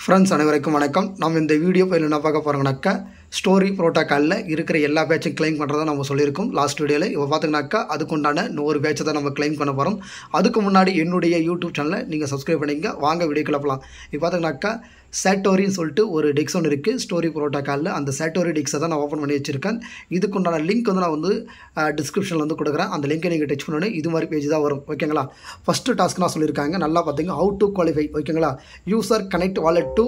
Friends அனைவருக்கும் வணக்கம். நம்ம இந்த வீடியோ என்ன பார்க்க போகிறோம்னாக்கா ஸ்டோரி ப்ரோட்டோக்காலில் இருக்கிற எல்லா பேட்சும் கிளைம் பண்ணுறதை நம்ம சொல்லியிருக்கோம் லாஸ்ட் வீடியோவில். இப்போ பார்த்தீங்கன்னாக்கா அதுக்குண்டான ஒரு பேட்சை தான் நம்ம கிளைம் பண்ண போகிறோம். அதுக்கு முன்னாடி என்னுடைய யூடியூப் சேனலை நீங்கள் சப்ஸ்கிரைப் பண்ணிங்க. வாங்க வீடியோக்குள்ள போகலாம். இப்போ பார்த்தீங்கன்னாக்கா சேட்டோரின்னு சொல்லிட்டு ஒரு டெக்ஸ் ஒன்று இருக்குது ஸ்டோரி ப்ரோட்டோக்காலில். அந்த சேட்டோரி டெக்ஸை தான் நான் ஓப்பன் பண்ணி வச்சுருக்கேன். இதுக்குண்டான லிங்க் வந்து நான் வந்து டிஸ்கிரிப்ஷனில் வந்து கொடுக்குறேன். அந்த லிங்கை நீங்கள் டச் பண்ணணும். இது மாதிரி பேஜ் தான் வரும். ஓகேங்களா. ஃபஸ்ட்டு டாஸ்க் நான் சொல்லியிருக்காங்க. நல்லா பார்த்தீங்க ஹவு டு குவாலிஃபை. ஓகேங்களா. யூசர் கனெக்ட் வாலெட் டு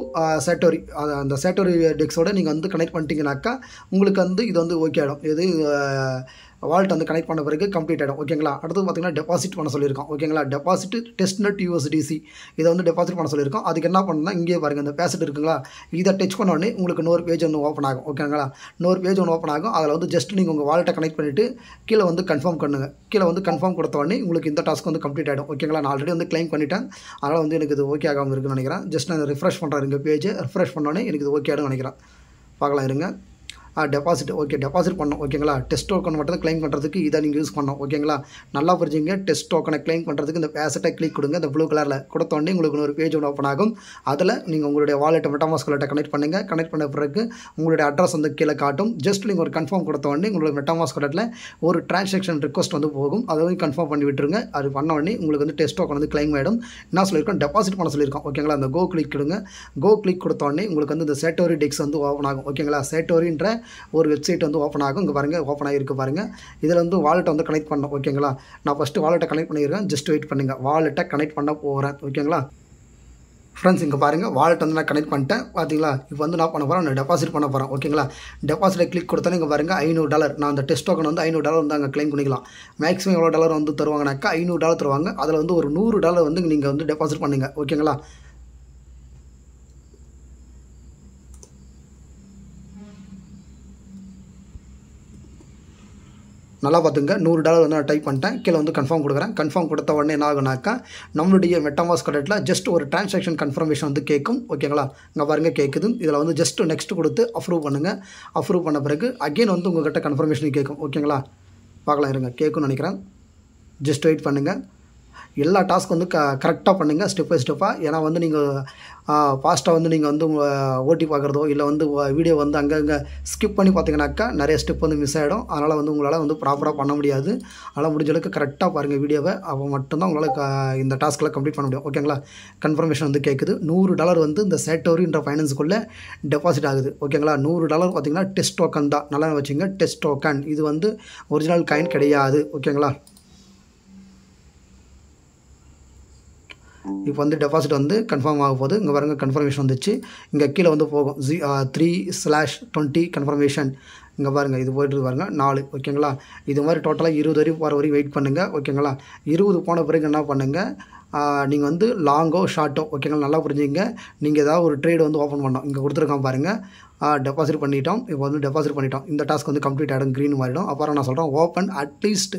சேட்டோரி. அந்த சேட்டோரி டெக்ஸோட நீங்கள் வந்து கனெக்ட் பண்ணிட்டீங்கன்னாக்கா உங்களுக்கு வந்து இது வந்து ஓகே ஆகிடும். இது வாலெட் வந்து கனெக்ட் பண்ண பிறகு கம்ப்ளீட் ஆகிடும். ஓகேங்களா. அடுத்து பார்த்தீங்கன்னா டெபாசிட் பண்ண சொல்லியிருக்கோம். ஓகேங்களா. டெபாசிட் டெஸ்ட்நெட் USDC இதை வந்து டெபாசிட் பண்ண சொல்லியிருக்கோம். அதுக்கு என்ன பண்ணணும்னா இங்கே பாருங்கள் இந்த பேசட் இருக்குங்களா, இதை டச் பண்ண உடனே உங்களுக்கு இன்னொரு பேஜ் ஒன்று ஓப்பன் ஆகும். ஓகேங்களா. இன்னொரு பேஜ் ஒன்று ஓப்பன் ஆகும். அதில் வந்து ஜஸ்ட் நீங்கள் உங்கள் வாலெட்டை கனெக்ட் பண்ணிவிட்டு கீழே வந்து கன்ஃபார்ம் பண்ணுங்க. கீழே வந்து கன்ஃபார்ம் கொடுத்த உடனே உங்களுக்கு இந்த டாஸ்க் வந்து கம்ப்ளீட் ஆகிடும். ஓகேங்களா. நான் ஆல்ரெடி வந்து கிளைம் பண்ணிட்டேன். அதனால் வந்து எனக்கு இது ஓகே ஆகாமல் இருக்குன்னு நினைக்கிறேன். ஜஸ்ட் நான் ரிஃப்ரெஷ் பண்ணுறேன். இங்கே பேஜை ரிஃப்ரெஷ் பண்ணோடனே எனக்கு இது ஓகே ஆகிடும் நினைக்கிறேன். பார்க்கலாம் இருங்க. டெபாசிட் ஓகே டெபாசிட் பண்ணோம். ஓகேங்களா. டெஸ்ட் டோக்கன் மட்டும் தான் கிளைம் பண்ணுறதுக்கு இதை நீங்கள் யூஸ் பண்ணோம். ஓகேங்களா. நல்லா புரிஞ்சுங்க. டெஸ்ட் டோக்கனை கிளைம் பண்ணுறதுக்கு இந்த பேசட்டை கிளிக் கொடுங்க. இந்த ப்ளூ கலரில் கொடுத்தோடனே உங்களுக்கு ஒரு பேஜ் ஒன்று ஓப்பன் ஆகும். அதில் நீங்கள் உங்களுடைய வாலெட்டை மெட்டாமாஸ்க் வாலெட்டை கனெக்ட் பண்ணுங்கள். கனெக்ட் பண்ண பிறகு உங்களுடைய அட்ரஸ் வந்து கீழே காட்டும். ஜஸ்ட் நீங்கள் ஒரு கன்ஃபார்ம் கொடுத்த உடனே உங்களுடைய மெட்டாமாஸ்க் வாலெட்டில் ஒரு டிரான்சாக்ஷன் ரிக்வஸ்ட் வந்து போகும். அதை வந்து கன்ஃபார்ம் பண்ணி விட்டுருங்க. அது பண்ண உடனே உங்களுக்கு வந்து டெஸ்ட் டோக்கன் வந்து கிளைம் ஆகிடும். என்ன சொல்லியிருக்கோம், டெபாசிட் பண்ண சொல்லியிருக்கோம். ஓகேங்களா. அந்த கோ கிளிக் கொடுங்க. கோ கிளிக் கொடுத்த உடனே உங்களுக்கு வந்து இந்த சேட்டோரி டெக்ஸ் வந்து ஓப்பன் ஆகும். ஓகேங்களா. சேட்டோரின்ற ஒரு வெப்சைட் வந்து ஓப்பன் ஆகும். இங்கே பாருங்கள் ஓப்பன் ஆகிருக்கு பாருங்கள். இதில் வந்து வாலெட்டை வந்து கனெக்ட் பண்ணோம். ஓகேங்களா. நான் ஃபஸ்ட்டு வாலெட்டை கனெக்ட் பண்ணியிருக்கேன். ஜஸ்ட் வெயிட் பண்ணுங்கள். வாலெட்டை கனெக்ட் பண்ண போகிறேன். ஓகேங்களா. ஃப்ரெண்ட்ஸ் இங்கே பாருங்கள் வாலெட் வந்து நான் கனெக்ட் பண்ணிட்டேன். பார்த்தீங்களா. இப்போ வந்து நான் பண்ண போகிறேன், நான் டெபாசிட் பண்ண போகிறேன். ஓகேங்களா. டெபாசிட்டை கிளிக் கொடுத்தோன்னே இங்கே பாருங்கள் $500. நான் அந்த டெஸ்ட் டோக்கன் வந்து $500 வந்து அங்கே கிளைம் பண்ணிக்கலாம். மேக்ஸிமம் எவ்வளோ டாலர் வந்து தருவாங்கனாக்கா $500 தருவாங்க. அதில் வந்து ஒரு $100 வந்து நீங்கள் வந்து டெபாசிட் பண்ணுங்கள். ஓகேங்களா. நல்லா பார்த்துங்க. $100 வந்து நான் டைப் பண்ணிட்டேன். கீழே வந்து கன்ஃபார்ம் கொடுக்குறேன். கன்ஃபார்ம் கொடுத்த உடனே என்ன ஆகுனாக்கா நம்மளுடைய மெட்டாமாஸ்க் வாலெட்டில் ஜஸ்ட் ஒரு டிரான்சாக்ஷன் கன்ஃபர்மேஷன் வந்து கேட்கும். ஓகேங்களா. இங்கே பாருங்கள் கேட்குது. இதில் வந்து ஜஸ்ட் நெக்ஸ்ட் கொடுத்து அப்ரூவ் பண்ணுங்கள். அப்ரூவ் பண்ண பிறகு அகெயின் வந்து உங்கள்கிட்ட கன்ஃபர்மேஷன் கேட்கும். ஓகேங்களா. பார்க்கலாம் இருங்க. கேட்கும்னு நினைக்கிறேன். ஜஸ்ட் வெயிட் பண்ணுங்கள். எல்லா டாஸ்க் வந்து கரெக்டாக பண்ணுங்கள் ஸ்டெப் பை ஸ்டெப்பாக. ஏன்னா வந்து நீங்கள் ஃபாஸ்ட்டாக வந்து நீங்கள் வந்து ஓட்டி பார்க்குறதோ இல்லை வந்து வீடியோ வந்து அங்கங்கே ஸ்கிப் பண்ணி பார்த்தீங்கன்னாக்கா நிறைய ஸ்டெப் வந்து மிஸ் ஆகிடும். அதனால் வந்து உங்களால் வந்து ப்ராப்பராக பண்ண முடியாது. அதனால் முடிஞ்ச அளவுக்கு கரெக்டாக பாருங்கள் வீடியோவை. அப்போ மட்டும்தான் உங்களால் இந்த டாஸ்க்கில் கம்ப்ளீட் பண்ண முடியும். ஓகேங்களா. கன்ஃபர்மேஷன் வந்து கேட்குது. $100 வந்து இந்த சேட்டோரின்ற ஃபைனான்ஸுக்குள்ளே டெபாசிட் ஆகுது. ஓகேங்களா. $100 பார்த்தீங்கன்னா டெஸ்ட் டோக்கன் தான். நல்லா வச்சுங்க. Test token. இது வந்து ஒரிஜினல் காயின் கிடையாது. ஓகேங்களா. இப்போ வந்து டெபாசிட் வந்து கன்ஃபார்ம் ஆக போகுது. இங்கே பாருங்கள் கன்ஃபர்மேஷன் வந்துச்சு. இங்கே கீழே வந்து போகும் 3/20 கன்ஃபர்மேஷன். இங்கே பாருங்கள் இது போய்ட்டு பாருங்கள் 4. ஓகேங்களா. இது மாதிரி டோட்டலாக 20 வரைக்கும் போகிற வரைக்கும் வெயிட் பண்ணுங்கள். ஓகேங்களா. 20 போன பிறகு என்ன பண்ணுங்கள், நீங்கள் வந்து லாங்கோ ஷார்ட்டோ. ஓகேங்களா. நல்லா புரிஞ்சுங்க. நீங்கள் ஏதாவது ஒரு ட்ரேட் வந்து ஓப்பன் பண்ணோம். இங்கே கொடுத்துருக்கான் பாருங்கள். டெபாசிட் பண்ணிட்டோம். இப்போ வந்து டெபாசிட் பண்ணிட்டோம். இந்த டாஸ்க் வந்து கம்ப்ளீட் ஆகிடும். க்ரீன் மாறிடும். அப்புறம் நான் சொல்கிறேன் ஓப்பன் அட்லீஸ்ட்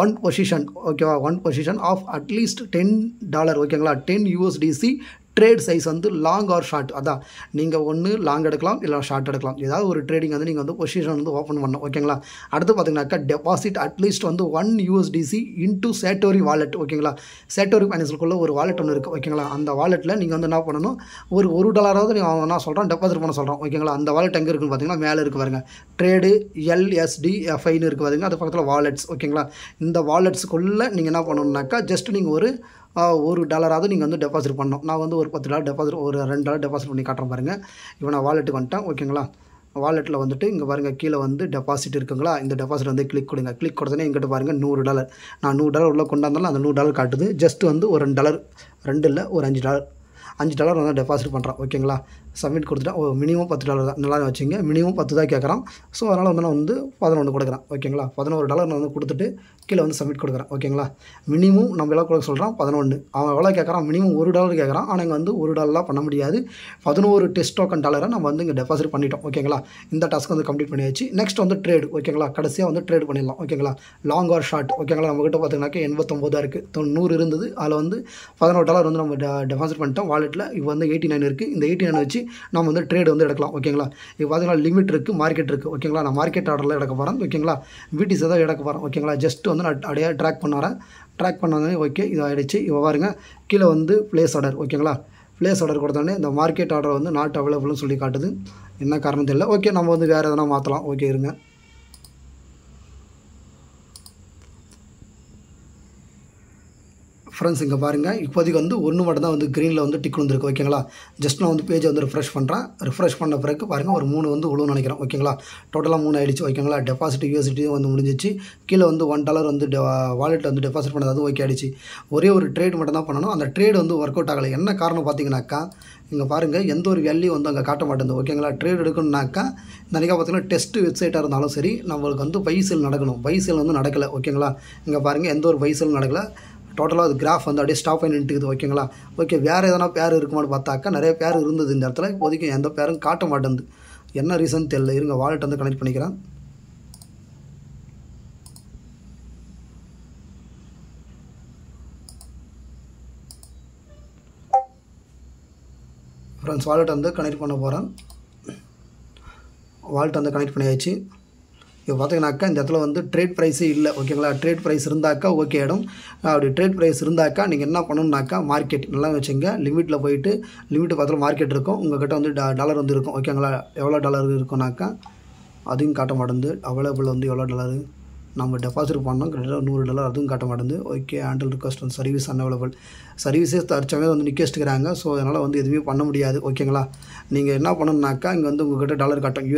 1 பொசிஷன். ஓகேவா. 1 பொசிஷன் ஆஃப் அட்லீஸ்ட் $10. ஓகேங்களா. 10 USDC ட்ரேட் சைஸ் வந்து லாங் ஆர் ஷார்ட். அதான் நீங்கள் ஒன்று லாங் எடுக்கலாம் இல்லை ஷார்ட் எடுக்கலாம். ஏதாவது ஒரு ட்ரேடிங் வந்து நீங்கள் வந்து பொசிஷன் வந்து ஓப்பன் பண்ணணும். ஓகேங்களா. அடுத்து பார்த்தீங்கன்னாக்கா டெபாசிட் அட்லீஸ்ட் வந்து 1 USDC இன்டூ சேட்டோரி வாலெட். ஓகேங்களா. சேட்டோரி ஃபைனான்ஸுக்குள்ளே ஒரு வாலெட் ஒன்று இருக்குது. ஓகேங்களா. அந்த வாலெட்டில் நீங்கள் வந்து என்ன பண்ணணும், ஒரு $1 நான் சொல்கிறேன் டெபாசிட் பண்ண சொல்கிறேன். ஓகேங்களா. அந்த வாலெட் எங்கே இருக்குன்னு பார்த்தீங்கன்னா மேலே இருக்குது பாருங்கள். ட்ரேடு LSDFIன்னு இருக்குது பாருங்க. அது பக்கத்தில் வாலெட்ஸ். ஓகேங்களா. இந்த வாலெட்ஸுக்குள்ளே நீங்கள் என்ன பண்ணணுன்னாக்கா ஜஸ்ட் நீங்கள் ஒரு $1 நீங்கள் வந்து டெபாசிட் பண்ணணும். நான் வந்து ஒரு $10 டெபாசிட், ஒரு $2 டெபாசிட் பண்ணி காட்டுறேன் பாருங்கள். இப்போ நான் வாலெட்டுக்கு வந்துட்டேன். ஓகேங்களா. வாலெட்டில் வந்துட்டு இங்கே பாருங்கள் கீழே வந்து டெபாசிட் இருக்குங்களா. இந்த டெபாசிட் வந்து கிளிக் கொடுங்க. கிளிக் கொடுத்தோன்னே எங்கிட்ட பாருங்கள் $100. நான் $100 உள்ளே கொண்டாந்தாலும் அந்த $100 காட்டுது. ஜஸ்ட் வந்து ஒரு $2, 2 இல்லை ஒரு $5 வந்து டெபாசிட் பண்ணுறேன். ஓகேங்களா. சப்மிட் கொடுத்துட்டேன். மினிமம் $10 தான். நல்லா வச்சுங்க. மினிமம் 10 தான் கேட்குறான். ஸோ அதனால் வந்து நான் வந்து 11 கொடுக்குறேன். ஓகேங்களா. $11 நான் வந்து கொடுத்துட்டு கீழே வந்து சப்மிட் கொடுக்குறேன். ஓகேங்களா. மினிமம் நம்ம எவ்வளோ கொடுக்க சொல்கிறான் 11. அவன் எவ்வளோ கேட்குறான், மினிமம் $1 கேட்குறான். ஆனால் இங்கே வந்து $1 பண்ண முடியாது. 11 டெஸ்ட் டோக்கன் டாலரை நம்ம வந்து இங்கே டெபாசிட் பண்ணிட்டோம். ஓகேங்களா. இந்த டாஸ்க் வந்து கம்ப்ளீட் பண்ணியாச்சு. நெக்ஸ்ட் வந்து ட்ரேடு. ஓகேங்களா. கடைசியாக வந்து ட்ரேட் பண்ணிடலாம். ஓகேங்களா. Long or short. ஓகேங்களா. நம்மகிட்ட பார்த்தீங்கன்னாக்கா 89 இருக்குது. 100 இருந்தது. அதில் வந்து $11 வந்து நம்ம டெபாசிட் பண்ணிட்டோம். வாலெட்டில் இப்போ வந்து 89 இருக்குது. இந்த 89 வச்சு நம்ம வந்து ட்ரேடு வந்து எடுக்கலாம். ஓகேங்களா? இப்போ பார்த்தீங்கன்னா லிமிட் இருக்குது, மார்க்கெட் இருக்குது. ஓகேங்களா? நான் மார்க்கெட் ஆர்டரில் எடுக்க போகிறேன். ஓகேங்களா? பிடிசி தான் எடுக்க போகிறேன். ஓகேங்களா? ஜஸ்ட் வந்து நான் அப்படியே ட்ராக் பண்ணுறேன். ட்ராக் பண்ணாதே ஓகே இது ஆகிடுச்சு. இப்போ பாருங்க கீழே வந்து ப்ளேஸ் ஆர்டர். ஓகேங்களா? ப்ளேஸ் ஆர்டர் கொடுத்தோடனே இந்த மார்க்கெட் ஆர்டர் வந்து நாட் அவைலபிள்னு சொல்லி காட்டுது. என்ன காரணம் தெரியல. ஓகே நம்ம வந்து வேறு எதனா மாற்றலாம். ஓகே இருங்க. ஃப்ரெண்ட்ஸ் இங்கே பாருங்கள் இப்போதைக்கு வந்து ஒன்று மட்டும் தான் வந்து க்ரீனில் வந்து டிக் வந்துருக்கு. ஓகேங்களா? ஜஸ்ட் நான் வந்து பேஜை வந்து ரிஃப்ரெஷ் பண்ணுறேன். ரிஃப்ரெஷ் பண்ண பிறகு பாருங்கள் ஒரு 3 வந்து உழுவுன்னு நினைக்கிறேன். ஓகேங்களா? டோட்டலாக 3 ஆகிடுச்சு. ஓகேங்களா? டெபாசிட் USDT வந்து முடிஞ்சிச்சு. கீழே வந்து $1 வந்து வாலெட்டில் வந்து டெபாசிட் பண்ணது அது ஓகே ஆகிடுச்சு. ஒரே ஒரு ட்ரேட் மட்டும் தான் பண்ணணும். அந்த ட்ரேட் வந்து ஒர்க் அவுட் ஆகலை. என்ன காரணம் பார்த்தீங்கன்னாக்கா இங்கே பாருங்கள் எந்த ஒரு வேல்யூ வந்து அங்கே காட்ட மாட்டேங்குது. ஓகேங்களா? ட்ரேட் எடுக்கணுன்னாக்கா நிறையா பார்த்தீங்கன்னா டெஸ்ட் வெப்சைட்டாக இருந்தாலும் சரி நம்மளுக்கு வந்து பை சேல் நடக்கணும். பை சேல் வந்து நடக்கலை. ஓகேங்களா? இங்கே பாருங்கள் எந்த ஒரு பை சேல் நடக்கலை. டோட்டலாக அது கிராஃப் வந்து அப்படியே ஸ்டாப் ஆகி நின்றுக்குது. ஓகேங்களா? ஓகே வேறு எதனா பேர் இருக்குமான்னு பார்த்தாக்கா நிறைய பேர் இருந்தது இந்த இடத்துல. இப்போதைக்கு எந்த பேரும் காட்ட மாட்டேங்குது. என்ன ரீசன் தெரியல. இருங்க வாலெட் வந்து கனெக்ட் பண்ணிக்கிறேன். ஃப்ரெண்ட்ஸ் வாலெட் வந்து கனெக்ட் பண்ண போகிறேன். வாலெட் வந்து கனெக்ட் பண்ணியாச்சு. இப்போ பார்த்தீங்கன்னாக்கா இந்த இடத்துல வந்து ட்ரேட் ப்ரைஸே இல்லை. ஓகேங்களா? ட்ரேட் ப்ரைஸ் இருந்தாக்கா ஓகே ஆகிடும். அப்படி ட்ரேட் ப்ரைஸ் இருந்தாக்கா நீங்கள் என்ன பண்ணணுன்னாக்கா மார்க்கெட் நல்லா வச்சுங்க. லிமிட்டில் போயிட்டு லிமிட்டு பார்த்தாலும் மார்க்கெட் இருக்கும். உங்கள்கிட்ட வந்து டாலர் வந்து இருக்கும். ஓகேங்களா? எவ்வளோ டாலர் இருக்குன்னாக்கா அதையும் காட்ட மாட்டேங்குது. அவைலபிள் வந்து எவ்வளோ டாலரு நம்ம டெபாசிட் பண்ணோம் கிட்டத்தட்ட $100 அதுவும் காட்ட மாட்டேங்குது. ஓகே ஹேண்டில் ரிக்வஸ்ட் வந்து சர்வீஸ் அன்அவைலபிள். சர்வீஸே தற்சமே வந்து நிற்கச்சுக்கிறாங்க. ஸோ அதனால் வந்து எதுவுமே பண்ண முடியாது. ஓகேங்களா? நீங்கள் என்ன பண்ணணுன்னாக்கா இங்கே வந்து உங்கள்கிட்ட டாலர் காட்டும்.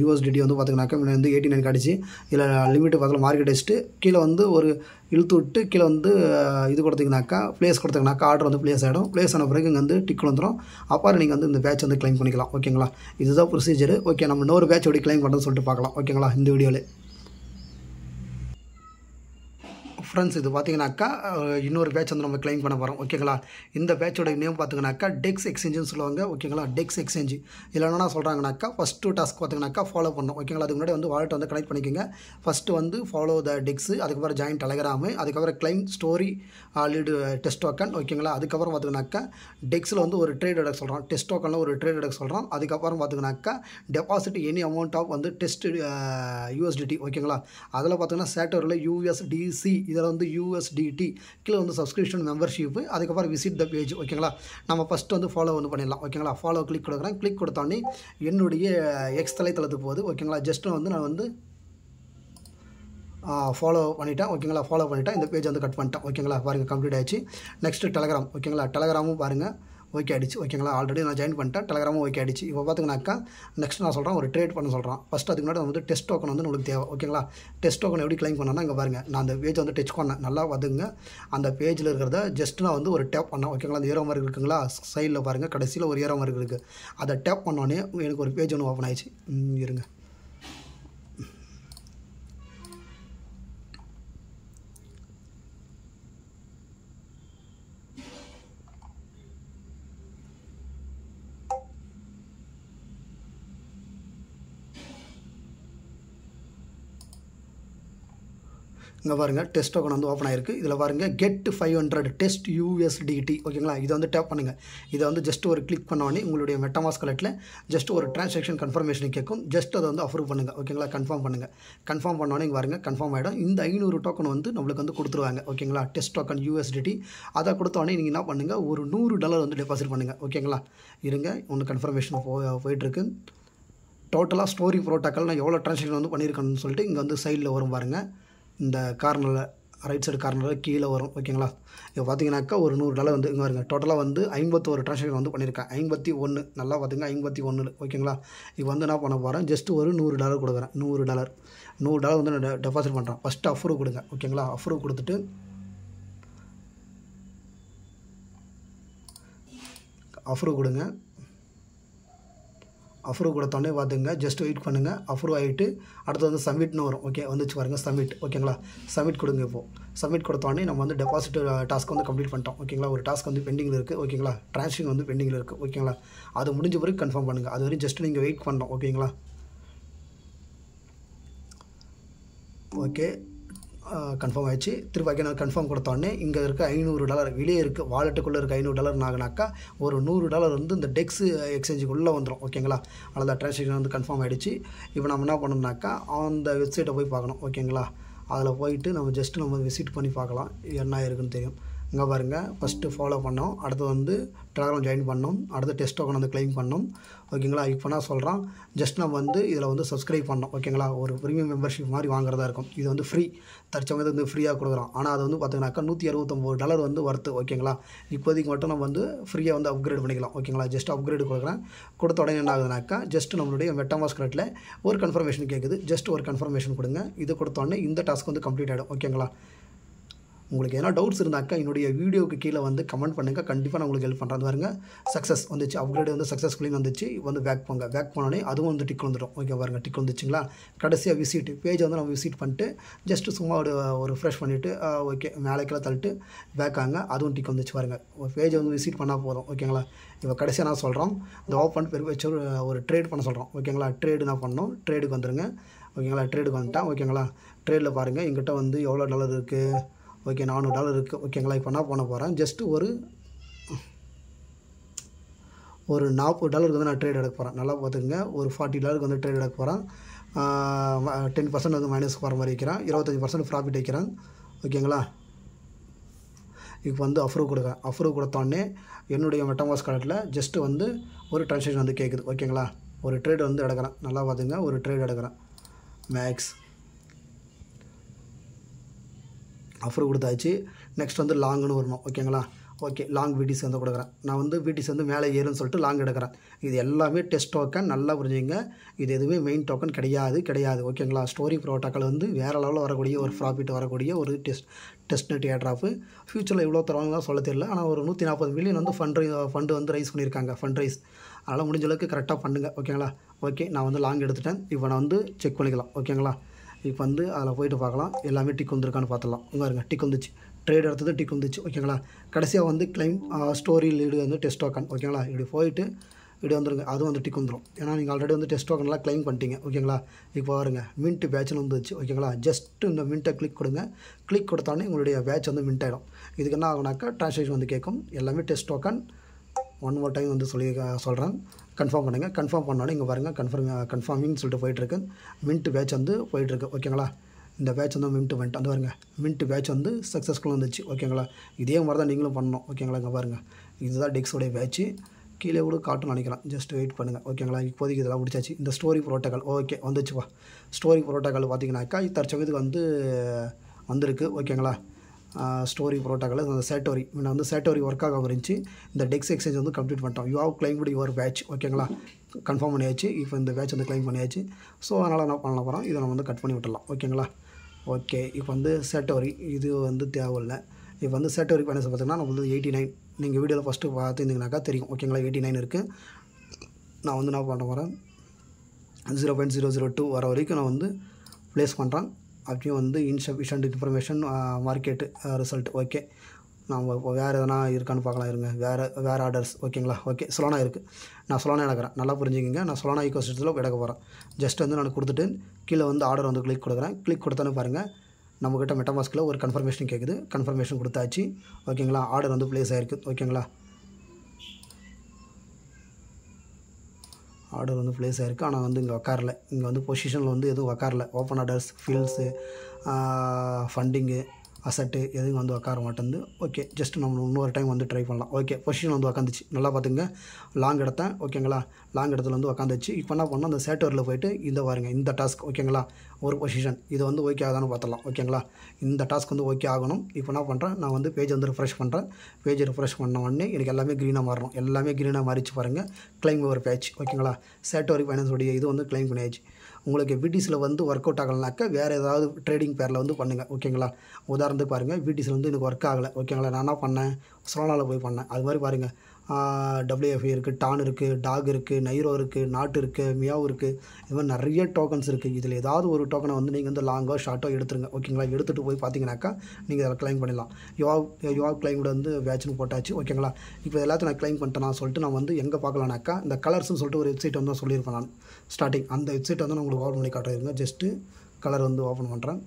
USDT வந்து பார்த்தீங்கன்னாக்கா முன்னாடி வந்து 89 காட்டிச்சு. இதில் லிமிட்டு பார்த்தாலும் மார்க்கெட் வச்சுட்டு கீழே வந்து ஒரு இழுத்து விட்டு கீழே வந்து இது கொடுத்தீங்கன்னாக்கா ப்ளேஸ் கொடுத்தீங்கன்னாக்கா ஆர்டர் வந்து ப்ளேஸ் ஆகிடும். ப்ளேஸ் ஆன பிறகு இங்கே வந்து டிக் வந்துடும். அப்புறம் நீங்கள் வந்து இந்த பேட்ச் வந்து கிளைம் பண்ணிக்கலாம். ஓகேங்களா? இதுதான் ப்ரொசீஜர். ஓகே நம்ம இன்னொரு பேட்ச் எப்படி கிளைம் பண்ணுறதுன்னு சொல்லிட்டு பார்க்கலாம். ஓகேங்களா? இந்த வீடியோவில் ஃப்ரெண்ட்ஸ் இது பார்த்தீங்கன்னாக்கா இன்னொரு பேட்ச் வந்து நம்ம கிளைம் பண்ண போகிறோம். ஓகேங்களா? இந்த பேட்சோட நேம் பார்த்தீங்கன்னாக்கா டெக்ஸ் எக்ஸ்சேஞ்சுன்னு சொல்லுவாங்க. ஓகேங்களா? டெக்ஸ் எக்ஸ்சேஞ்சு. இதில் என்னென்னா சொல்கிறாங்கனாக்கா ஃபஸ்ட்டு டாஸ்க் பார்த்தீங்கன்னாக்கா ஃபாலோ பண்ணணும். ஓகேங்களா? அதுக்கு முன்னாடி வந்து வாலெட் வந்து கனெக்ட் பண்ணிக்கோங்க. ஃபஸ்ட்டு வந்து ஃபாலோ த டெக்ஸு, அதுக்கப்புறம் ஜாயின் டெலகிராமு, அதுக்கப்புறம் claim story lead test token. ஓகேங்களா? அதுக்கப்புறம் பார்த்தீங்கன்னாக்கா டெக்ஸில் வந்து ஒரு ட்ரேட் எடுக்க சொல்கிறோம். டெஸ்ட் டோக்கனில் ஒரு ட்ரேட் எடுக்க சொல்கிறோம். அதுக்கப்புறம் பார்த்தீங்கன்னாக்கா டெபாசிட் எனி அமௌண்ட் ஆஃப் வந்து டெஸ்ட் USDT. ஓகேங்களா? அதில் பார்த்தீங்கன்னா சேட்டரில் USDC, இதில் வந்து USDT, கீழே வந்து சப்ஸ்கிரிப்ஷன் மெம்பர்ஷிப்பு, அதுக்கப்புறம் விசிட் த பேஜ். ஓகேங்களா? நம்ம ஃபஸ்ட்டு வந்து ஃபாலோ வந்து பண்ணிடலாம். ஓகேங்களா? ஃபாலோ கிளிக் கொடுக்குறேன். கிளிக் கொடுத்தோன்னே என்னுடைய எக்ஸ் தலைத்தளத்துக்கு போகுது. ஓகேங்களா? ஜஸ்ட்டு வந்து நான் வந்து ஃபாலோ பண்ணிவிட்டேன். ஓகேங்களா? ஃபாலோ பண்ணிவிட்டேன். இந்த பேஜ் வந்து கட் பண்ணிட்டேன். ஓகேங்களா? பாருங்கள் கம்ப்ளீட் ஆகிடுச்சு. Next Telegram. ஓகேங்களா? டெலகிராமும் பாருங்கள் ஓகே ஆகிடுச்சு. ஓகேங்களா? ஆல்ரெடி நான் ஜாயின் பண்ணிட்டேன். டெலகிராமும் ஓகே ஆகிடுச்சு. இப்போ பார்த்தீங்கன்னாக்கா நெக்ஸ்ட் நான் சொல்கிறேன் ஒரு ட்ரேட் பண்ண சொல்கிறேன். ஃபஸ்ட்டு அதுக்கு முன்னாடி வந்து டெஸ்ட் டோக்கன் வந்து உங்களுக்கு தேவை. ஓகேங்களா? டெஸ்ட் டோக்கன் எப்படி கிளைம் பண்ணேன்னா இங்கே பாருங்கள் நான் அந்த பேஜ் வந்து டச் பண்ணேன். நல்லா பார்த்துங்க. அந்த பேஜில் இருக்கிறத ஜஸ்ட் நான் வந்து ஒரு டேப் பண்ணேன். ஓகேங்களா? அந்த ஏரோ மார்க் இருக்குங்களா சைடில் பாருங்கள் கடைசியில் ஒரு ஏரோ மார்க் இருக்குது. அதை டேப் பண்ணோன்னே எனக்கு ஒரு பேஜ் ஒன்று ஓப்பன் ஆகிடுச்சு. இருங்க இங்கே பாருங்கள் டெஸ்ட் டோக்கன் வந்து ஓப்பன் ஆயிருக்கு. இதில் பாருங்கள் கெட் 500 டெஸ்ட் USDT. ஓகேங்களா? இதை வந்து டேப் பண்ணுங்கள். இதை வந்து ஜஸ்ட் ஒரு கிளிக் பண்ணோன்னே உங்களுடைய மெட்டாமாஸ்க் வாலெட்டில் ஜஸ்ட் ஒரு டிரான்சாக்ஷன் கன்ஃபர்மேஷன் கேட்கும். ஜஸ்ட் அதை வந்து அப்ரூவ் பண்ணுங்கள். ஓகேங்களா? கன்ஃபார்ம் பண்ணுங்கள். கன்ஃபார்ம் பண்ணோன்னே இங்கே பாருங்கள் கன்ஃபார்ம் ஆகிடும். இந்த 500 டோக்கன் வந்து நம்மளுக்கு வந்து கொடுத்துருவாங்க. ஓகேங்களா? டெஸ்ட் டோக்கன் USDT அதை கொடுத்தோடனே நீங்கள் என்ன பண்ணுங்கள் ஒரு $100 வந்து டெபாசிட் பண்ணுங்கள். ஓகேங்களா? இருங்க ஒன்று கன்ஃபர்மேஷன் போயிட்டுருக்கு. டோட்டலாக ஸ்டோரி ப்ரோட்டோக்கால் நான் எவ்வளோ டிரான்சாக்ஷன் வந்து பண்ணியிருக்கேன்னு சொல்லிட்டு இங்கே வந்து சைடில் வரும் பாருங்கள். இந்த கார்னரில் ரைட் சைடு கார்னரில் கீழே வரும். ஓகேங்களா? இப்போ பார்த்தீங்கன்னாக்கா ஒரு $100 வந்து இங்கே வருங்க. டோட்டலாக வந்து 51 டிரான்சாக்ஷன் வந்து பண்ணியிருக்கேன். 51 நல்லா பார்த்துங்க 51. ஓகேங்களா? இப்போ வந்து என்ன பண்ண போகிறேன் ஜஸ்ட் ஒரு $100 கொடுக்குறேன். $100 வந்து நான் டெபாசிட் பண்ணுறேன். ஃபஸ்ட்டு அப்ரூவ் கொடுங்க. ஓகேங்களா? அப்ரூவ் கொடுத்துட்டு அப்ரூவ் கொடுங்க. அப்ரூவ் கொடுத்தோடனே பார்த்துங்க ஜஸ்ட் வெயிட் பண்ணுங்கள். அப்ரூவ் ஆகிட்டு அடுத்து வந்து சப்மிட்னு வரும். ஓகே வந்துச்சு பாருங்கள் சப்மிட். ஓகேங்களா? சப்மிட் கொடுங்க. இப்போது சப்மிட் கொடுத்தோடனே நம்ம வந்து டெபாசிட் டாஸ்க் வந்து கம்ப்ளீட் பண்ணிட்டோம். ஓகேங்களா? ஒரு டாஸ்க் வந்து பெண்டிங்கில் இருக்குது. ஓகேங்களா? டிரான்சாக்ஷன் வந்து பெண்டிங்கில் இருக்குது. ஓகேங்களா? அது முடிஞ்ச பிறகு கன்ஃபார்ம் பண்ணுங்கள். அது வரையும் ஜஸ்ட் நீங்கள் வெயிட் பண்ணணும். ஓகேங்களா? ஓகே கன்ஃபார்ம் ஆயிடுச்சு. திருப்பி அகைன் நான் கன்ஃபார்ம் கொடுத்தோடனே இங்கே இருக்க $500 வெளியே இருக்குது, வாலெட்டுக்குள்ளே இருக்க $500 ஆகுனாக்கா ஒரு $100 வந்து இந்த டெக்ஸ் எக்ஸ்சேஞ்சுக்குள்ளே வந்துடும். ஓகேங்களா, அதில் ட்ரான்சாக்ஷன் வந்து கன்ஃபார்ம் ஆகிடுச்சு. இப்போ நம்ம என்ன பண்ணணும்னாக்கா அந்த வெப்சைட்டை போய் பார்க்கணும். ஓகேங்களா, அதில் போயிட்டு நம்ம ஜஸ்ட்டு நம்ம விசிட் பண்ணி பார்க்கலாம் என்ன இருக்குன்னு தெரியும். இங்கே பாருங்கள், ஃபஸ்ட்டு ஃபாலோ பண்ணோம், அடுத்து வந்து டெலகிராம் ஜாயின் பண்ணோம், அடுத்து டெஸ்ட் டோக்கன் வந்து கிளைம் பண்ணோம். ஓகேங்களா, இப்போ நான் சொல்கிறேன் ஜஸ்ட் நம்ம வந்து இதில் வந்து சப்ஸ்கிரைப் பண்ணோம். ஓகேங்களா, ஒரு ப்ரீமியம் மெம்பர்ஷிப் மாதிரி வாங்குறதா இருக்கும். இது வந்து ஃப்ரீ, தற்சமயத்தை வந்து ஃப்ரீயாக கொடுக்குறோம். ஆனால் அது வந்து பார்த்தீங்கன்னாக்கா $169 வந்து ஒர்த்து. ஓகேங்களா, இப்போதைக்கு மட்டும் நம்ம வந்து ஃப்ரீயாக வந்து அப்கிரேட் பண்ணிக்கலாம். ஓகேங்களா, ஜஸ்ட் அப்கிரேட் கொடுக்குறேன். கொடுத்த உடனே என்ன ஆகுதுனாக்கா ஜஸ்ட் நம்மளுடைய மெட்டாமாஸ்க் வாலெட்டில் ஒரு கன்ஃபர்மேஷன் கேட்குது. ஜஸ்ட் ஒரு கன்ஃபர்மேஷன் கொடுங்க. இது கொடுத்த உடனே இந்த டாஸ்க் வந்து கம்ப்ளீட் ஆகிடும். ஓகேங்களா, உங்களுக்கு எதனா டவுட்ஸ் இருந்தாக்கா என்னுடைய வீடியோவுக்கு கீழே வந்து கமெண்ட் பண்ணுங்கள், கண்டிப்பாக நான் உங்களுக்கு ஹெல்ப் பண்ணுறது. பாருங்க, சக்ஸஸ் வந்துச்சு, அப்கிரேட் வந்து சக்ஸஸ்ஃபுல்லி வந்துச்சு. வந்து பேக் போங்க, பேக் போனோடனே அதுவும் வந்து டிக் வந்துடும். ஓகே பாருங்கள், டிக் வந்துச்சுங்களா. கடைசியாக விசிட் பேஜ் வந்து நம்ம விசிட் பண்ணிட்டு ஜஸ்ட்டு சும்மா ஒரு ஃப்ரெஷ் பண்ணிவிட்டு ஓகே மேலேக்கெல்லாம் தள்ளிட்டு பேக் ஆங்க, அதுவும் டிக் வந்துச்சு. பாருங்கள், ஒரு பேஜை வந்து விசிட் பண்ணால் போதும். ஓகேங்களா, இப்போ கடைசியாக நான் சொல்கிறோம் இந்த ஓப்பன் பெரு வச்சு ஒரு ட்ரேட் பண்ண சொல்கிறோம். ஓகேங்களா, ட்ரேடு நான் பண்ணோம், ட்ரேடுக்கு வந்துடுங்க. ஓகேங்களா, ட்ரேடுக்கு வந்துட்டேன். ஓகேங்களா, ட்ரேடில் பாருங்கள் எங்கிட்ட வந்து எவ்வளோ டாலர் இருக்குது. ஓகே, $400 இருக்குது. ஓகேங்களா, இப்போ நான் பண்ண போகிறேன் ஜஸ்ட்டு ஒரு $40 வந்து நான் ட்ரேட் எடுக்க போகிறேன். நல்லா பார்த்துக்குங்க, ஒரு $40 வந்து ட்ரேட் எடுக்க போகிறேன். 10% வந்து மைனஸ் போகிற மாதிரி வைக்கிறேன், 25% ப்ராஃபிட் வைக்கிறேன். ஓகேங்களா, இப்போ வந்து அப்ரூவ் கொடுக்குறேன். அப்ரூவ் கொடுத்தோடனே என்னுடைய மெட்டாமாஸ்க் வாலெட்டில் ஜஸ்ட்டு வந்து ஒரு ட்ரான்சாக்ஷன் வந்து கேட்குது. ஓகேங்களா, ஒரு ட்ரேட் வந்து எடுக்கிறேன். நல்லா பார்த்துங்க, ஒரு ட்ரேட் எடுக்கிறேன். மேக்ஸ் அப்ரூவ் கொடுத்தாச்சு. நெக்ஸ்ட் வந்து லாங்குன்னு வரணும். ஓகேங்களா, ஓகே லாங் விடிசி வந்து கொடுக்குறேன். நான் வந்து விடிசி வந்து மேலே ஏறுன்னு சொல்லிட்டு லாங் எடுக்கிறேன். இது எல்லாமே டெஸ்ட் டோக்கன், நல்லா புரிஞ்சுங்க. இது எதுவுமே மெயின் டோக்கன் கிடையாது. ஓகேங்களா, ஸ்டோரி ப்ரோட்டோக்கால் வந்து வேறு லெவலில் வரக்கூடிய ஒரு ப்ராஃபிட் வரக்கூடிய ஒரு டெஸ்ட் நெட் ஏர்ட்ராப்பு. ஃபியூச்சரில் இவ்வளோ தருவாங்கலாம் சொல்ல தெரியல. ஆனால் ஒரு 140 மில்லியன் வந்து ஃபண்டு வந்து ரைஸ் பண்ணியிருக்காங்க, ஃபண்ட் ரைஸ். அதனால் முடிஞ்ச அளவுக்கு கரெக்டாக பண்ணுங்கள். ஓகேங்களா, ஓகே நான் வந்து லாங் எடுத்துட்டேன். இப்போ நான் வந்து செக் பண்ணிக்கலாம். ஓகேங்களா, இப்போ வந்து அதில் போய்ட்டு பார்க்கலாம் எல்லாமே டிக் வந்துருக்கான்னு பார்த்துலாம். இங்கே பாருங்க, டிக் வந்துச்சு, ட்ரேட் எடுத்தது டிக் வந்துச்சு. ஓகேங்களா, கடைசியாக வந்து கிளைம் ஸ்டோரி லீடு வந்து டெஸ்ட் டோக்கன். ஓகேங்களா, இப்படி போயிட்டு இப்படி வந்துருங்க, அதுவும் வந்து டிக் வந்துடும். ஏன்னா நீங்கள் ஆல்ரெடி வந்து டெஸ்ட் டோக்கன்லாம் கிளைம் பண்ணிட்டீங்க. ஓகேங்களா, இப்போ பாருங்க மின்ட் பேட்ச்னு வந்துச்சு. ஓகேங்களா, ஜஸ்ட்டு இந்த மின்ட்டை கிளிக் கொடுங்க. கிளிக் கொடுத்தானே உங்களுடைய பேட்ச் வந்து மின்ட் ஆகிடும். இதுக்கு என்ன ஆகுனாக்கா ட்ரான்சாக்ஷன் வந்து கேட்கும். எல்லாமே test token. One more time வந்து சொல்கிறேன், கன்ஃபார்ம் பண்ணுங்கள். கன்ஃபார்ம் பண்ணோன்னே இங்கே பாருங்கள் கன்ஃபார்மிங்னு சொல்லிட்டு போயிட்டுருக்கு. மின்ட் பேட்ச் வந்து போயிட்டுருக்கு. ஓகேங்களா, இந்த பேட்ச் வந்து மின்ட் வந்துட்டு அந்த பாருங்கள், மின்ட் பேட்ச் வந்து சக்ஸஸ்ஃபுல்லாக வந்துச்சு. ஓகேங்களா, இதே மாதிரி தான் நீங்களும் பண்ணணும். ஓகேங்களா, இங்கே பாருங்கள், இதுதான் டெக்ஸோடைய பேட்ச்சு. கீழே கூட காட்டுன்னு நினைக்கலாம், ஜஸ்ட் வெயிட் பண்ணுங்கள். ஓகேங்களா, இப்போதைக்கு இதெல்லாம் முடிச்சாச்சு. இந்த ஸ்டோரி ப்ரோட்டோக்கால் ஓகே வந்துச்சுப்பா. ஸ்டோரி ப்ரோட்டோக்கால் பார்த்தீங்கன்னாக்கா தற்சமயத்துக்கு வந்து வந்திருக்கு. ஓகேங்களா, ஸ்டோரி ப்ரோட்டோக்கால் அந்த சேட்டோரி முன்ன வந்து சேட்டோரி ஒர்க் ஆக இருந்துச்சு. இந்த டெக்ஸ் எக்ஸ்சேஞ்ச் வந்து கம்ப்ளீட் பண்ணிட்டோம். You have claimed your badge. ஓகேங்களா, கன்ஃபார்ம் பண்ணியாச்சு. இப்போ இந்த பேட்ச் வந்து கிளைம் பண்ணியாச்சு. ஸோ அதனால் என்ன பண்ண போகிறோம், இதை நம்ம வந்து கட் பண்ணி விட்டுடலாம். ஓகேங்களா, ஓகே இப்போ வந்து சேட்டோரி இது வந்து தேவையில்லை. இப்போ வந்து சேட்டோரி பேனஸ் பார்த்தீங்கன்னா நம்ம வந்து 89 நீங்கள் வீடியோவில் ஃபஸ்ட்டு பார்த்துருந்தீங்கன்னாக்கா தெரியும். ஓகேங்களா, 89 இருக்குது. நான் வந்து என்ன பண்ண போகிறேன் 0.002 வர வரைக்கும் நான் வந்து ப்ளேஸ் பண்ணுறேன். அப்படியும் வந்து insufficient information market result. Okay நம்ம இப்போ வேறு எதனா இருக்கான்னு பார்க்கலாம். இருங்க, வேறு ஆர்டர்ஸ். ஓகேங்களா, ஓகே சொலானா இருக்குது. நான் சொலானா எடுக்கிறேன். நல்லா புரிஞ்சுக்கிங்க, நான் சொலானா ஈகோசிஸ்டத்தில் எடுக்க போகிறேன். ஜஸ்ட் வந்து நான் கொடுத்துட்டு கீழே வந்து ஆர்டர் வந்து கிளிக் கொடுக்குறேன். கிளிக் கொடுத்தானே பாருங்கள் நம்மக்கிட்ட மெட்டாமாஸ்கில் ஒரு கன்ஃபர்மேஷன் கேட்குது. கன்ஃபர்மேஷன் கொடுத்தாச்சு. ஓகேங்களா, ஆர்டர் வந்து ப்ளேஸ் ஆகிருக்கு. ஓகேங்களா, ஆர்டர் வந்து ப்ளேஸ் ஆகிருக்கு. ஆனால் வந்து இங்கே உக்காரல. இங்கே வந்து பொசிஷனில் வந்து எதுவும் உக்காரல. ஓப்பன் ஆர்டர்ஸ், ஃபீல்ட்ஸு, ஃபண்டிங்கு, அசட்டு எதுவும் வந்து உக்கார மாட்டேங்குது. ஓகே ஜஸ்ட் நம்ம இன்னொரு டைம் வந்து ட்ரை பண்ணலாம். ஓகே பொசிஷன் வந்து உக்காந்துச்சு. நல்லா பார்த்துங்க, லாங் எடுத்தேன். ஓகேங்களா, லாங் இடத்துல வந்து உக்காந்துச்சு. இப்போ என்ன பண்ணோம், அந்த சேட்டோரில் போய்ட்டு இந்த பாருங்க இந்த டாஸ்க். ஓகேங்களா, ஒரு பொசிஷன் இது வந்து ஓகே ஆகுதான்னு பார்த்துலாம். ஓகேங்களா, இந்த டாஸ்க் வந்து ஓகே ஆகணும். இப்போ என்ன பண்ணுறேன், நான் வந்து பேஜ் வந்து ரிஃப்ரெஷ் பண்ணுறேன். பேஜ் ரிஃப்ரெஷ் பண்ண உடனே எனக்கு எல்லாமே க்ரீனாக மாறணும். எல்லாமே க்ரீனாக மாறிச்சு பாருங்கள். கிளைம் ஒரு பேட்ச். ஓகேங்களா, சேட்டோரி ஃபைனான்ஸோடைய இது வந்து கிளைம் பண்ணியாச்சு. உங்களுக்கு விடிஸில் வந்து ஒர்க் அவுட் ஆகலைனாக்கா வேறு ஏதாவது ட்ரேடிங் பேரில் வந்து பண்ணுங்கள். ஓகேங்களா, உதாரணத்துக்கு பாருங்கள் விடிஸில் வந்து எனக்கு ஒர்க் ஆகலை. ஓகேங்களா, நான் என்ன பண்ணேன், சொலானாவில் போய் பண்ணேன். அது மாதிரி பாருங்கள் WFI இருக்குது, டான் இருக்குது, டாக் இருக்குது, நைரோ இருக்குது, நாட்டு இருக்குது, மியாவ் இருக்குது. இது மாதிரி நிறைய டோக்கன்ஸ் இருக்குது. இதில் ஏதாவது ஒரு டோக்கனை வந்து நீங்கள் வந்து லாங்கோ ஷார்ட்டோ எடுத்துருங்க. ஓகேங்களா, எடுத்துகிட்டு போய் பார்த்தீங்கன்னாக்கா நீங்கள் அதில் கிளைம் பண்ணிடலாம். யுவாவ் கிளைம்டு வந்து பேட்ச்னு போட்டாச்சு. ஓகேங்களா, இப்போ எல்லாத்தையும் நான் கிளைம் பண்ணிட்டேன் நான் சொல்லிட்டு நான் வந்து எங்கே பார்க்கலானாக்கா இந்த கலர்ஸ்னு சொல்லிட்டு ஒரு வெப்சைட் வந்து சொல்லியிருப்பேன் நான் ஸ்டார்டிங். அந்த வெப்சைட் வந்து நான் உங்களுக்கு ஓப்பன் பண்ணி காட்டுறேன். ஜஸ்ட்டு கலர் வந்து ஓப்பன் பண்ணுறேன்.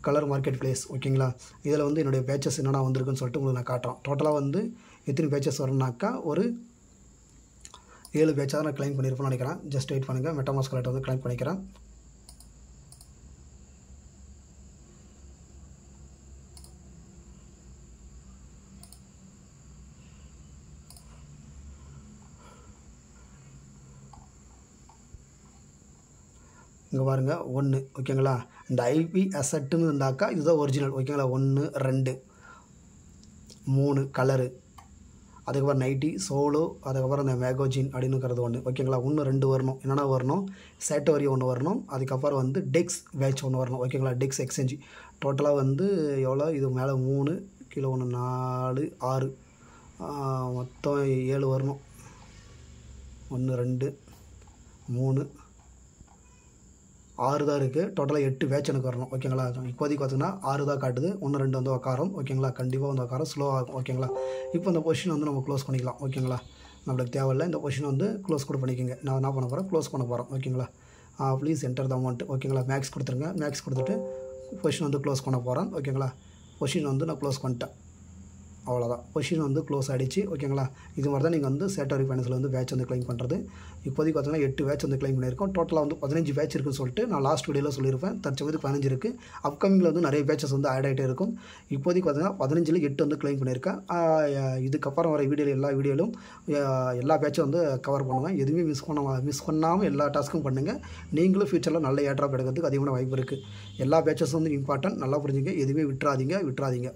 கலர் மார்க்கெட் பிளேஸ் ஓகேங்களா. இதில் வந்து என்னுடைய பேச்சஸ் என்னென்ன வந்திருக்குன்னு சொல்லிட்டு உங்களுக்கு நான் காட்டுறோம். டோட்டலாக வந்து எத்தனை பேச்சஸ் வரும்னாக்கா ஒரு 7 பேச்சாக தான் நான் கிளைம் பண்ணியிருப்பேன்னு நினைக்கிறேன். ஜஸ்ட் வெயிட் பண்ணுங்கள். மெட்டாமாஸ்க் வாலெட்டை வந்து கிளைம் பண்ணிக்கிறேன். இங்கே பாருங்கள் 1 ஓகேங்களா. இந்த ஐபி அசட்டுன்னு இருந்தாக்கா இதுதான் ஒரிஜினல் ஓகேங்களா. 1 2 3 கலரு, அதுக்கப்புறம் நைட்டி சோலோ, அதுக்கப்புறம் இந்த மேகோஜின் அப்படின்னுக்கிறது 1 ஓகேங்களா. 1 2 வரணும். என்னென்ன வரணும், சேட்டோரி 1 வரணும். அதுக்கப்புறம் வந்து டெக்ஸ் பேட்ச் 1 வரணும் ஓகேங்களா. டெக்ஸ் எக்ஸ்சேஞ்சு டோட்டலாக வந்து எவ்வளோ, இது மேலே 3 கீழே 1 4 6 மொத்தம் 7 வரணும். 1 2 3 6 தான் இருக்குது. டோட்டலாக 8 பேட்ச் எனக்கு வரணும் ஓகேங்களா. இப்போதைக்கு பார்த்தீங்கன்னா 6 தான் காட்டுது. 1 2 வந்து உக்காரம் ஓகேங்களா. கண்டிப்பாக வந்து உக்காரம் ஸ்லோ ஆகும் ஓகேங்களா. இப்போ இந்த பொசிஷன் வந்து நம்ம க்ளோஸ் பண்ணிக்கலாம் ஓகேங்களா. நம்மளுக்கு தேவையில்லை. இந்த பொசிஷன் வந்து க்ளோஸ் கூட பண்ணிக்கோங்க. நான் என்ன பண்ண போகிறேன், க்ளோஸ் பண்ண போகிறோம் ஓகேங்களா. ப்ளீஸ் என்டர் த அமௌண்ட் ஓகேங்களா. மேக்ஸ் கொடுத்துருங்க. மேக்ஸ் கொடுத்துட்டு பொசிஷன் வந்து க்ளோஸ் பண்ண போகிறேன் ஓகேங்களா. பொசிஷன் வந்து நான் க்ளோஸ் பண்ணிட்டேன். அவ்வளோதான், பொசிஷன் வந்து க்ளோஸ் ஆகிடுச்சு ஓகேங்களா. இது மாதிரி தான் நீங்கள் வந்து சேட்டோரி ஃபைனான்ஸில் வந்து பேட்ச் வந்து கிளைம் பண்ணுறது. இப்போதைக்கு பார்த்தீங்கன்னா 8 பேட்ச் வந்து கிளைம் பண்ணியிருக்கோம். டோட்டலாக வந்து 15 பேட்ச் இருக்குன்னு சொல்லிட்டு நான் லாஸ்ட் வீடியோவில் சொல்லியிருப்பேன். தற்சமயத்துக்கு 15 இருக்குது. அப்கமிங்கில் வந்து நிறைய பேட்சஸ் வந்து ஆட் ஆகிட்டே இருக்கும். இப்போதைக்கு பார்த்தீங்கன்னா 15ல் 8 வந்து கிளைம் பண்ணியிருக்கேன். இதுக்கப்புறம் வர எல்லா வீடியோவிலும் எல்லா பேட்சும் வந்து கவர் பண்ணுவேன். எதுவுமே மிஸ் பண்ணாமல் எல்லா டாஸ்க்கும் பண்ணுங்கள். நீங்களும் ஃபியூச்சரில் நல்ல ஏட்ராப் எடுக்கிறதுக்கு அதிகமான வாய்ப்பு இருக்குது. எல்லா பேட்சஸும் வந்து இம்பார்ட்டன்ட், நல்லா புரிஞ்சுங்க. எதுவுமே விட்டுறாதீங்க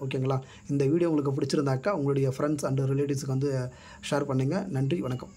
ஓகேங்களா. இந்த வீடியோ உங்களுக்கு பிடிச்சிருந்தாக்கா உங்களுடைய ஃப்ரெண்ட்ஸ் அண்ட் ரிலேட்டிவ்ஸுக்கு வந்து ஷேர் பண்ணுங்கள். நன்றி, வணக்கம்.